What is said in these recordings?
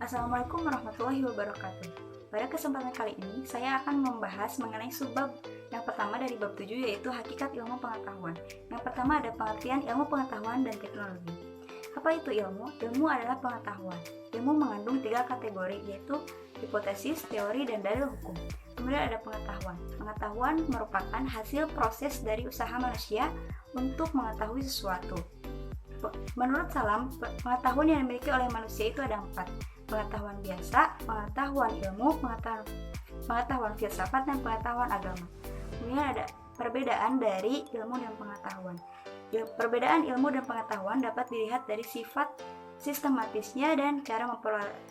Assalamualaikum warahmatullahi wabarakatuh. Pada kesempatan kali ini, saya akan membahas mengenai subbab yang pertama dari bab 7, yaitu hakikat ilmu pengetahuan. Yang pertama ada pengertian ilmu pengetahuan dan teknologi. Apa itu ilmu? Ilmu adalah pengetahuan. Ilmu mengandung 3 kategori, yaitu hipotesis, teori, dan dalil hukum. Kemudian ada pengetahuan. Pengetahuan merupakan hasil proses dari usaha manusia untuk mengetahui sesuatu. Menurut Salam, pengetahuan yang dimiliki oleh manusia itu ada 4. Pengetahuan biasa, pengetahuan ilmu, pengetahuan filsafat, dan pengetahuan agama. Kemudian ada perbedaan dari ilmu dan pengetahuan. Perbedaan ilmu dan pengetahuan dapat dilihat dari sifat sistematisnya dan cara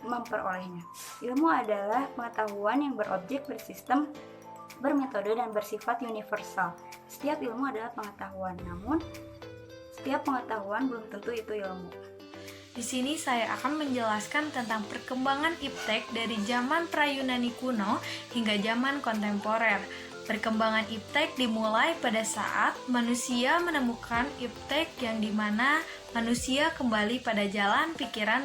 memperolehnya. Ilmu adalah pengetahuan yang berobjek, bersistem, bermetode, dan bersifat universal. Setiap ilmu adalah pengetahuan, namun setiap pengetahuan belum tentu itu ilmu. Di sini saya akan menjelaskan tentang perkembangan iptek dari zaman pra-Yunani kuno hingga zaman kontemporer. Perkembangan iptek dimulai pada saat manusia menemukan iptek yang dimana manusia kembali pada jalan pikiran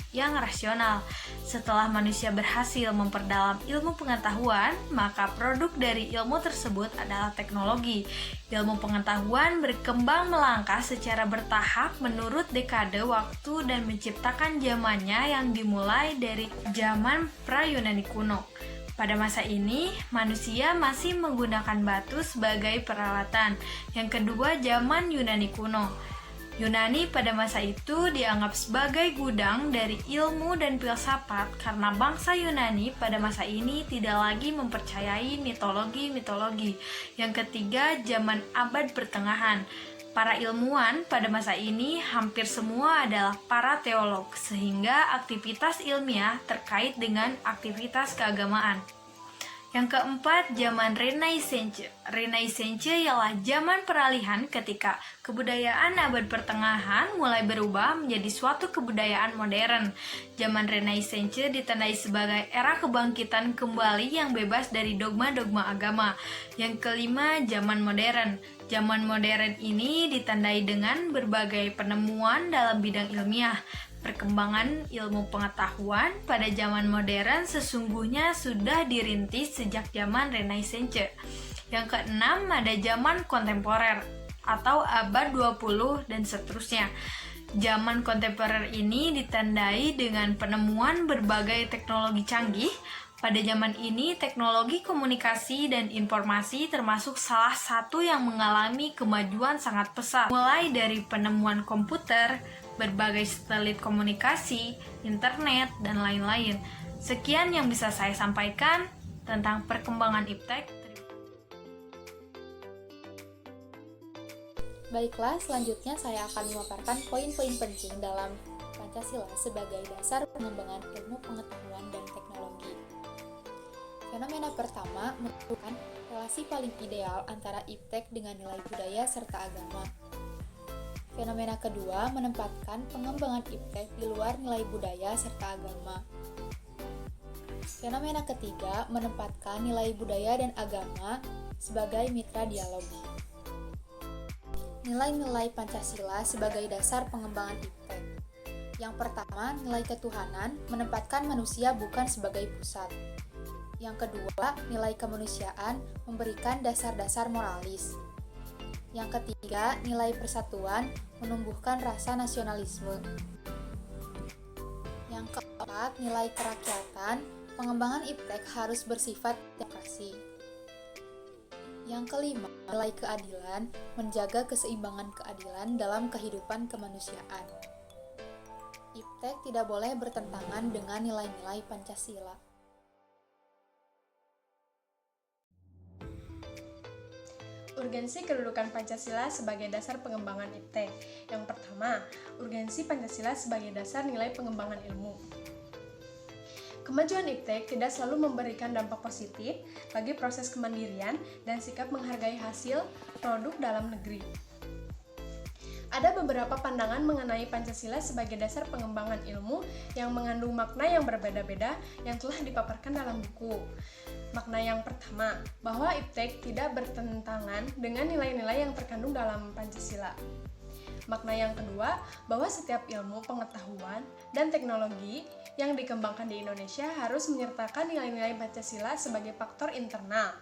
yang rasional. Setelah manusia berhasil memperdalam ilmu pengetahuan, maka produk dari ilmu tersebut adalah teknologi. Ilmu pengetahuan berkembang melangkah secara bertahap menurut dekade waktu dan menciptakan zamannya yang dimulai dari zaman pra-Yunani kuno. Pada masa ini, manusia masih menggunakan batu sebagai peralatan. Yang kedua, zaman Yunani kuno. Yunani pada masa itu dianggap sebagai gudang dari ilmu dan filsafat karena bangsa Yunani pada masa ini tidak lagi mempercayai mitologi. Yang ketiga, zaman abad pertengahan. Para ilmuwan pada masa ini hampir semua adalah para teolog, sehingga aktivitas ilmiah terkait dengan aktivitas keagamaan. Yang keempat, zaman Renaissance. Renaissance ialah zaman peralihan ketika kebudayaan abad pertengahan mulai berubah menjadi suatu kebudayaan modern. Zaman Renaissance ditandai sebagai era kebangkitan kembali yang bebas dari dogma-dogma agama. Yang kelima, zaman modern. Zaman modern ini ditandai dengan berbagai penemuan dalam bidang ilmiah. Perkembangan ilmu pengetahuan pada zaman modern sesungguhnya sudah dirintis sejak zaman Renaissance. Yang keenam, ada zaman kontemporer atau abad 20 dan seterusnya. Zaman kontemporer ini ditandai dengan penemuan berbagai teknologi canggih. Pada zaman ini, teknologi komunikasi dan informasi termasuk salah satu yang mengalami kemajuan sangat pesat. Mulai dari penemuan komputer, berbagai satelit komunikasi, internet, dan lain-lain. Sekian yang bisa saya sampaikan tentang perkembangan iptek. Baiklah, selanjutnya saya akan memaparkan poin-poin penting dalam Pancasila sebagai dasar pengembangan ilmu pengetahuan dan teknologi. Fenomena pertama menentukan relasi paling ideal antara iptek dengan nilai budaya serta agama. Fenomena kedua menempatkan pengembangan iptek di luar nilai budaya serta agama. Fenomena ketiga menempatkan nilai budaya dan agama sebagai mitra dialog. Nilai-nilai Pancasila sebagai dasar pengembangan iptek. Yang pertama, nilai ketuhanan menempatkan manusia bukan sebagai pusat. Yang kedua, nilai kemanusiaan memberikan dasar-dasar moralis. Yang ketiga, nilai persatuan menumbuhkan rasa nasionalisme. Yang keempat, nilai kerakyatan, pengembangan iptek harus bersifat demokrasi. Yang kelima, nilai keadilan, menjaga keseimbangan keadilan dalam kehidupan kemanusiaan. Iptek tidak boleh bertentangan dengan nilai-nilai Pancasila. Urgensi kedudukan Pancasila sebagai dasar pengembangan iptek. Yang pertama, urgensi Pancasila sebagai dasar nilai pengembangan ilmu. Kemajuan iptek tidak selalu memberikan dampak positif bagi proses kemandirian dan sikap menghargai hasil produk dalam negeri. Ada beberapa pandangan mengenai Pancasila sebagai dasar pengembangan ilmu yang mengandung makna yang berbeda-beda yang telah dipaparkan dalam buku. Makna yang pertama, bahwa iptek tidak bertentangan dengan nilai-nilai yang terkandung dalam Pancasila. Makna yang kedua, bahwa setiap ilmu, pengetahuan, dan teknologi yang dikembangkan di Indonesia harus menyertakan nilai-nilai Pancasila sebagai faktor internal.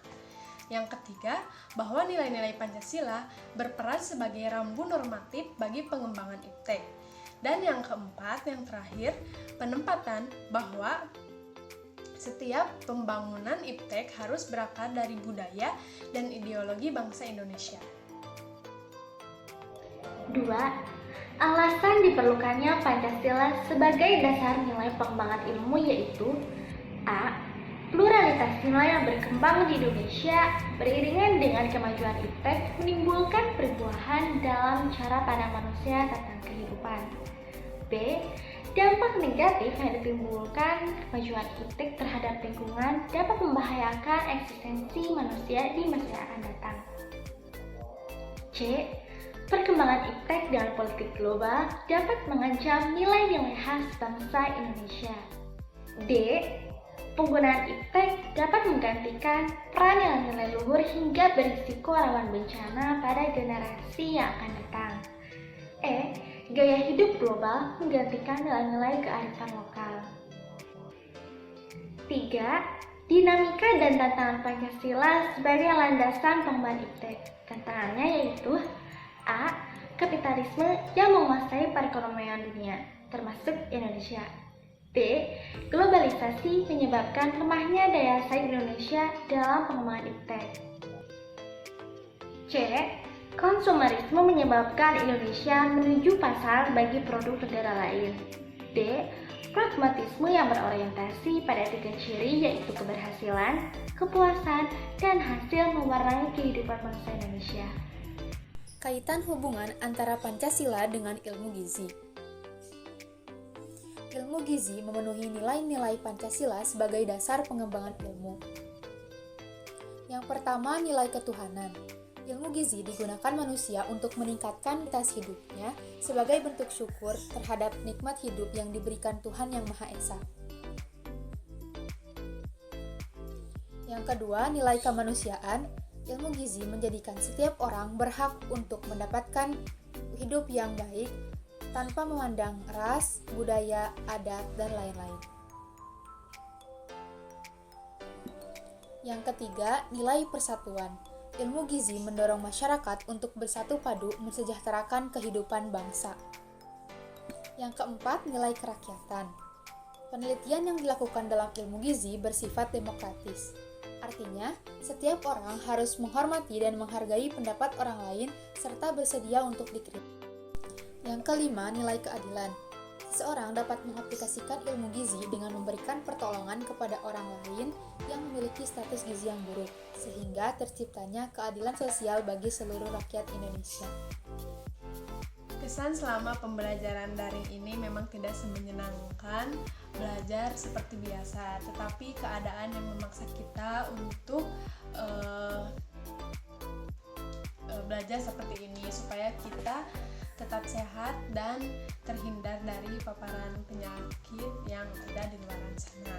Yang ketiga, bahwa nilai-nilai Pancasila berperan sebagai rambu normatif bagi pengembangan IPTEK. Dan yang keempat, yang terakhir, penempatan bahwa setiap pembangunan IPTEK harus berakar dari budaya dan ideologi bangsa Indonesia. 2. Alasan diperlukannya Pancasila sebagai dasar nilai pengembangan ilmu yaitu A. Pluralitas nilai yang berkembang di Indonesia beriringan dengan kemajuan IPTEK menimbulkan perubahan dalam cara pandang manusia tentang kehidupan. B. Dampak negatif yang ditimbulkan kemajuan IPTEK terhadap lingkungan dapat membahayakan eksistensi manusia di masa yang akan datang. C. Perkembangan IPTEK dengan politik global dapat mengancam nilai-nilai khas bangsa Indonesia. D. Penggunaan IPTEK dapat menggantikan peran nilai-nilai luhur hingga berisiko rawan bencana pada generasi yang akan datang. E. Gaya hidup global menggantikan nilai-nilai kearifan lokal. 3. Dinamika dan tantangan Pancasila sebagai landasan pengembangan IPTEK. Tantangannya yaitu A. Kapitalisme yang menguasai perekonomian dunia, termasuk Indonesia. B. Globalisasi menyebabkan lemahnya daya saing Indonesia dalam pengembangan IPTEK. C. Konsumerisme menyebabkan Indonesia menuju pasar bagi produk negara lain. D. Pragmatisme yang berorientasi pada 3 ciri yaitu keberhasilan, kepuasan, dan hasil mewarnai kehidupan bangsa Indonesia. Kaitan hubungan antara Pancasila dengan ilmu gizi. Ilmu gizi memenuhi nilai-nilai Pancasila sebagai dasar pengembangan ilmu. Yang pertama, nilai ketuhanan. Ilmu gizi digunakan manusia untuk meningkatkan kualitas hidupnya sebagai bentuk syukur terhadap nikmat hidup yang diberikan Tuhan Yang Maha Esa. Yang kedua, nilai kemanusiaan. Ilmu gizi menjadikan setiap orang berhak untuk mendapatkan hidup yang baik tanpa memandang ras, budaya, adat, dan lain-lain. Yang ketiga, nilai persatuan. Ilmu gizi mendorong masyarakat untuk bersatu padu mensejahterakan kehidupan bangsa. Yang keempat, nilai kerakyatan. Penelitian yang dilakukan dalam ilmu gizi bersifat demokratis. Artinya, setiap orang harus menghormati dan menghargai pendapat orang lain serta bersedia untuk dikritik. Yang kelima, nilai keadilan. Seseorang dapat mengaplikasikan ilmu gizi dengan memberikan pertolongan kepada orang lain yang memiliki status gizi yang buruk, sehingga terciptanya keadilan sosial bagi seluruh rakyat Indonesia. Kesan selama pembelajaran daring ini memang tidak semenyenangkan belajar seperti biasa, tetapi keadaan yang memaksa kita untuk belajar seperti ini supaya kita tetap sehat dan terhindar dari paparan penyakit yang ada di luar sana.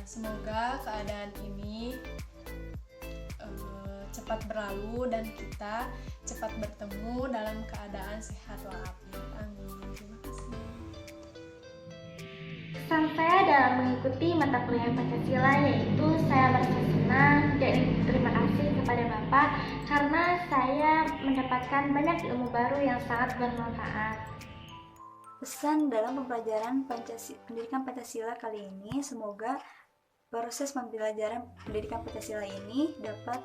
Semoga keadaan ini cepat berlalu dan kita cepat bertemu dalam keadaan sehat walafiat. Amin. Terima kasih. Pesan saya dalam mengikuti mata kuliah Pancasila yaitu saya merasa senang dan terima kasih kepada Bapak karena saya mendapatkan banyak ilmu baru yang sangat bermanfaat. Pesan dalam pembelajaran pendidikan Pancasila kali ini, semoga proses pembelajaran pendidikan Pancasila ini dapat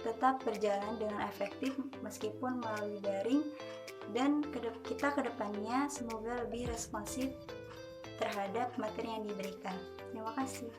tetap berjalan dengan efektif meskipun melalui daring, dan kita ke depannya semoga lebih responsif terhadap materi yang diberikan. Terima kasih.